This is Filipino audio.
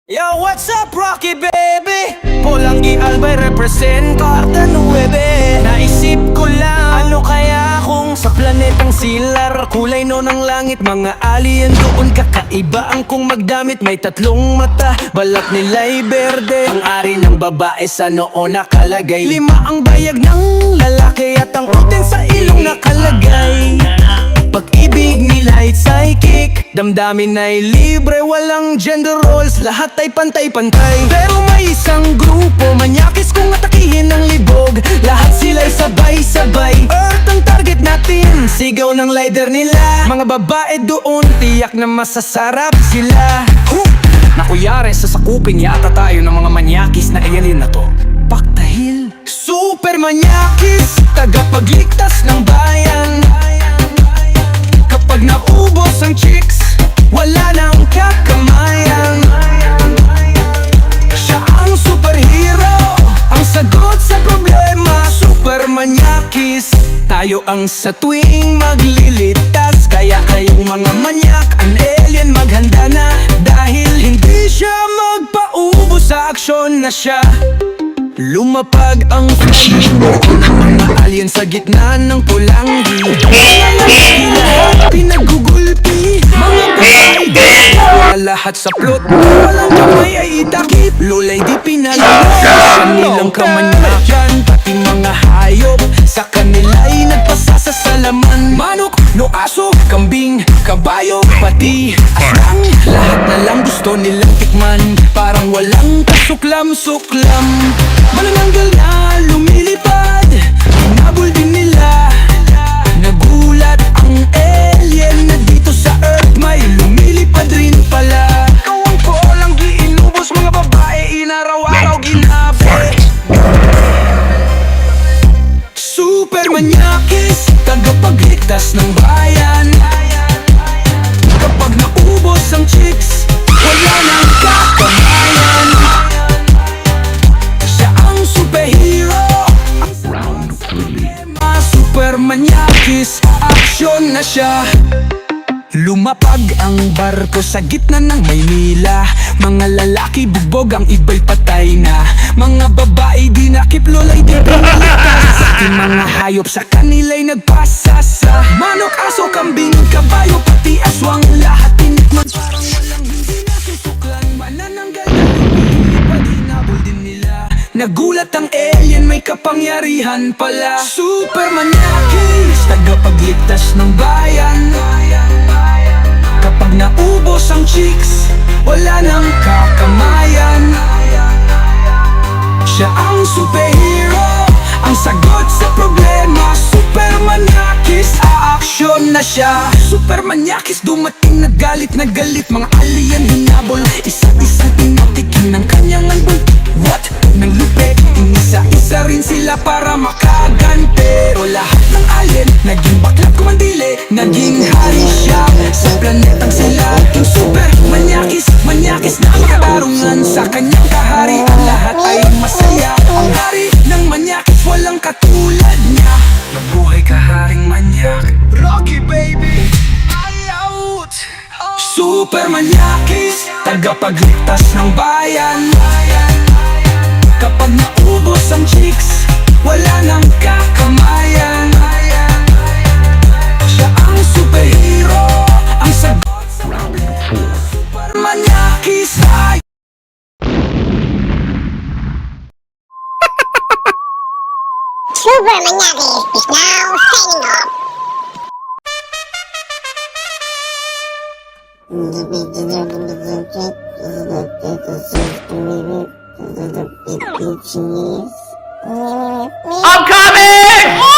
Yo, what's up, Rocky baby? Polangi Albay represent Karta 9. Naisip ko lang, ano kaya kung sa planetang Silar kulay no ng langit, mga alien doon kakaiba ang kung magdamit. May tatlong mata, balat nila'y berde. Ang ari ng babae sa noo nakalagay. 5 ang bayag ng lalaki at ang putin sa ilong nakalagay. Pag-ibig nila'y psychic, damdamin ay libre, walang gender roles, lahat ay pantay-pantay. Pero may isang grupo, manyakis kung atakihin ng libog. Lahat sila'y sabay-sabay, Earth ang target natin, sigaw ng leader nila. Mga babae doon, tiyak na masasarap sila. Nakuyari sa sakupin yata tayo ng mga manyakis na alien na to. Paktahil, super manyakis, tagapagligtas ng bayan. Kapag naubos ang chicks, wala nang kakamayan. Siya ang superhero, ang sagot sa problema, super manyakis. Tayo ang sa tuwing maglilitas, kaya kayong mga manyak, ang alien maghanda na. Dahil hindi siya magpaubos sa aksyon na siya lumapag ang mga alien sa gitna ng Polangi. Lahat pinagugulpi, mga babae lahat sa plot, walang kamay ay itakip. Lulay di pinalala, kanilang kamanyakan. Pati mga hayop sa kanila'y nagpasasalaman. Manok, no aso, kambing, kabayo, pati aswang, lahat na lang gusto nilang tikman. Parang walang kasuklam-suklam. Manananggal na lumilipad, hinabol din nila. Nagulat ang alien na dito sa Earth may lumilipad rin pala. Kawang ko lang giinubos, mga babae inaraw-araw ginabi. Super manyakis, tagapagligtas ng bayan. Kapag naubos ang chicks, wala nang kakamayan. Siya ang superhero, ang problema, super manyakis, aksyon na siya. Lumapag ang barko sa gitna ng Maynila. Mga lalaki bugbog, ang iba'y patay na. Mga babae di nakiplolay di pinalitas. Mga hayop sa kanila'y nagpasasa. Manok, aso, kambing, kabayo, pati aswang, lahat tinikman. Parang walang hindi nasusuklan. Manananggal na lumilipad, hinabol din nila. Nagulat ang alien, may kapangyarihan pala. Super manyakis, tagapagligtas ng bayan. Kapag naubos ang chicks, wala nang kakamayan. Siya ang superhero, ang sagot sa problema, super manyakis, aaksyon na siya. Super manyakis, dumating na galit. Mga alien hinabol, isa't-isa tinatikin ng kanyang albol. What? Nang lupe, inisa-isa rin sila para makagan. Pero lahat ng alien, naging baklat kumandili. Naging hari siya sa planetang sila. Yung super manyakis, manyakis na makatarungan sa kanyang kahari. Ang lahat ay masaya, ang hari ng manyakis, walang katulad niya. Mabuhay ka, haring manyak, Rocky baby, out. Super manyakis, tagapagligtas ng bayan. Kapag naubos ang chicks, wala nang kakamayan. Siya ang superhero, ang sagot sa problema, super manyakis. Super Manyakis is now signing off. I'm coming!